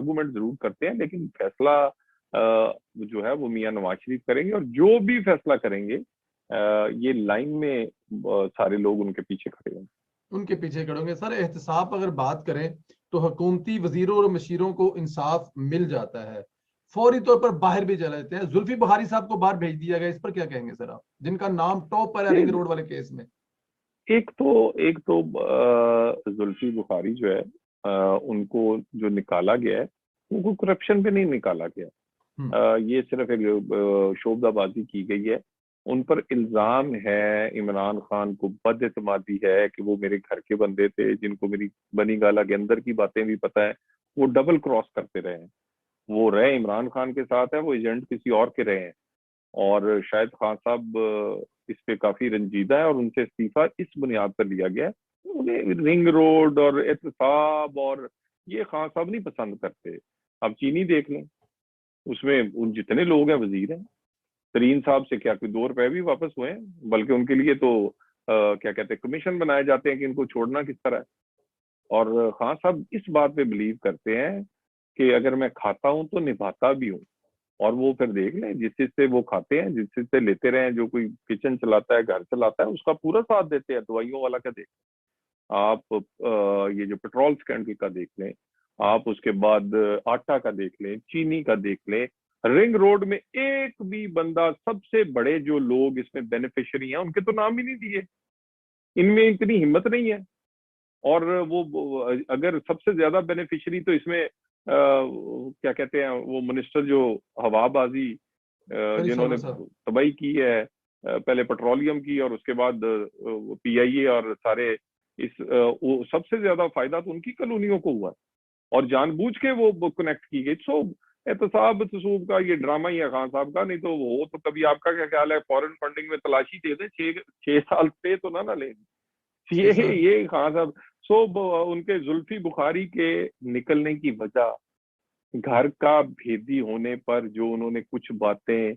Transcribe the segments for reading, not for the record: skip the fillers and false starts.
Argument जरूर करते हैं, लेकिन फैसला जो है वो मियां नवाज शरीफ करेंगे, और जो भी फैसला करेंगे ये लाइन में सारे लोग उनके पीछे खड़े होंगे। उनके पीछे खड़े होंगे। सर, एहतसाब अगर बात करें तो हुकूमती वजीरों और मशीरों को इंसाफ मिल जाता है, फौरी तौर पर बाहर भी चले जाते हैं। जुल्फी बुखारी साहब को बाहर भेज दिया गया, इस पर क्या कहेंगे सर आप, जिनका नाम टॉप पर है रिंग रोड वाले केस में? एक तो जुल्फी बुखारी जो है, उनको जो निकाला गया है, उनको करप्शन पे नहीं निकाला गया। ये सिर्फ एक शोबदाबाजी की गई है। उन पर इल्जाम है, इमरान खान को बदएतमादी है कि वो मेरे घर के बंदे थे, जिनको मेरी बनी गाला के अंदर की बातें भी पता है। वो डबल क्रॉस करते रहे हैं। वो रहे इमरान खान के साथ है, वो एजेंट किसी और के रहे हैं। और शायद खान साहब इस पे काफी रंजीदा है, और उनसे इस्तीफा इस बुनियाद पर लिया गया है। उन्हें रिंग रोड और एहतसाब और ये खान साहब नहीं पसंद करते। आप चीनी देख लें, उसमें उन जितने लोग हैं वजीर हैं। तरीन साहब से क्या कोई 2 रुपए भी वापस हुए हैं? बल्कि उनके लिए तो क्या कहते हैं, कमीशन बनाए जाते हैं कि इनको छोड़ना किस तरह है। और खान साहब इस बात पे बिलीव करते हैं कि अगर मैं खाता हूं तो निभाता भी हूँ। और वो फिर देख लें, जिस चीज से वो खाते हैं, जिस चीज से लेते रहे, जो कोई किचन चलाता है, घर चलाता है, उसका पूरा साथ देते हैं। दवाइयों वाला का देख आप, ये जो पेट्रोल स्कैंडल का देख लें आप, उसके बाद आटा का देख लें, चीनी का देख लें। रिंग रोड में एक भी बंदा, सबसे बड़े जो लोग इसमें बेनिफिशियरी हैं, उनके तो नाम ही नहीं दिए। इनमें इतनी हिम्मत नहीं है। और वो अगर सबसे ज्यादा बेनिफिशियरी तो इसमें क्या कहते हैं, वो मिनिस्टर जो हवाबाजी जिन्होंने तबाही की है, पहले पेट्रोलियम की और उसके बाद पीआईए और सारे इस वो सबसे ज्यादा फायदा तो उनकी कॉलोनियों को हुआ, और जानबूझ के वो कनेक्ट की गई। सो एहतसाब तसूब का ये ड्रामा ही है खान साहब का। नहीं तो वो तो कभी, आपका क्या ख्याल है, फॉरेन फंडिंग में तलाशी दे दें, 6 साल पे तो ना लें। ये खान साहब। सो उनके जुल्फी बुखारी के निकलने की वजह, घर का भेदी होने पर जो उन्होंने कुछ बातें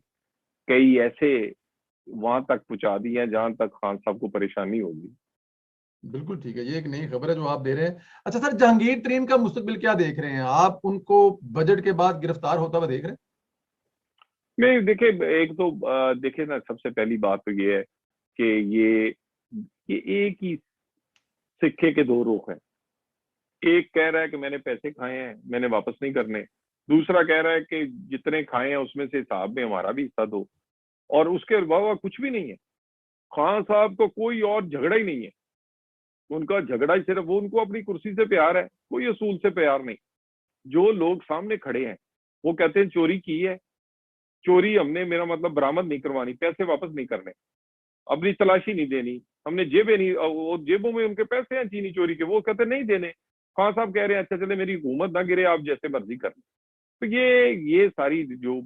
कई ऐसे वहां तक पहुंचा दी हैं जहां तक खान साहब को परेशानी होगी। बिल्कुल ठीक है, ये एक नई खबर है जो आप दे रहे हैं। अच्छा सर, जहांगीर तरीन का मुस्तकबिल क्या देख रहे हैं आप? उनको बजट के बाद गिरफ्तार होता हुआ देख रहे हैं? नहीं, देखिए, एक तो देखिए ना, सबसे पहली बात तो ये है कि ये एक ही सिक्के के 2 रुख हैं। एक कह रहा है कि मैंने पैसे खाए हैं, मैंने वापस नहीं करने। दूसरा कह रहा है कि जितने खाए हैं उसमें से हिसाब में हमारा भी हिस्सा दो। और उसके अलावा कुछ भी नहीं है। खान साहब को कोई और झगड़ा ही नहीं है। उनका झगड़ा ही सिर्फ, वो उनको अपनी कुर्सी से प्यार है, कोई असूल से प्यार नहीं। जो लोग सामने खड़े हैं वो कहते हैं चोरी की है, चोरी हमने, मेरा मतलब बरामद नहीं करवानी, पैसे वापस नहीं करने, अपनी तलाशी नहीं देनी, हमने जेबें नहीं, वो जेबों में उनके पैसे हैं चीनी चोरी के, वो कहते नहीं देने। खान साहब कह रहे हैं अच्छा चले मेरी हुकूमत ना गिरे, आप जैसे मर्जी कर लें। तो ये सारी जो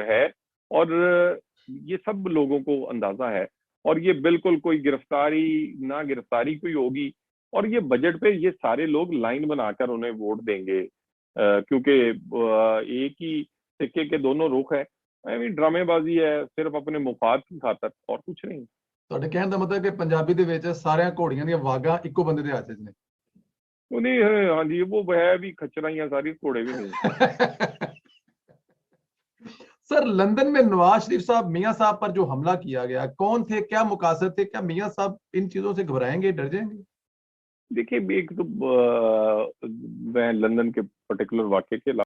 है, और ये सब लोगों को अंदाजा है। और ये बिल्कुल कोई गिरफ्तारी ना गिरफ्तारी कोई होगी। और ये बजट पे ये सारे लोग लाइन बनाकर उन्हें वोट देंगे, क्योंकि एक ही सिक्के के दोनों रुख है। आई मीन ड्रामेबाजी है, सिर्फ अपने मुफाद की खातर, और कुछ नहीं। ਤੁਹਾਡੇ ਕਹਿਣ ਦਾ ਮਤਲਬ ਕਿ ਪੰਜਾਬੀ ਦੇ ਵਿੱਚ ਸਾਰਿਆਂ ਘੋੜੀਆਂ ਦੀਆਂ ਵਾਗਾਂ ਇੱਕੋ ਬੰਦੇ ਦੇ ਹੱਥ 'ਚ ਨੇ। वो नहीं है, हाँ जी, वो है भी खच्चरा ही हैं सारी, घोड़े भी नहीं। सर, लंदन में नवाज शरीफ साहब, मियां साहब पर जो हमला किया गया, कौन थे, क्या मुकासद थे? क्या मियां साहब इन चीजों से घबराएंगे, डर जाएंगे? देखिए, एक तो मैं लंदन के पर्टिकुलर वाक्य के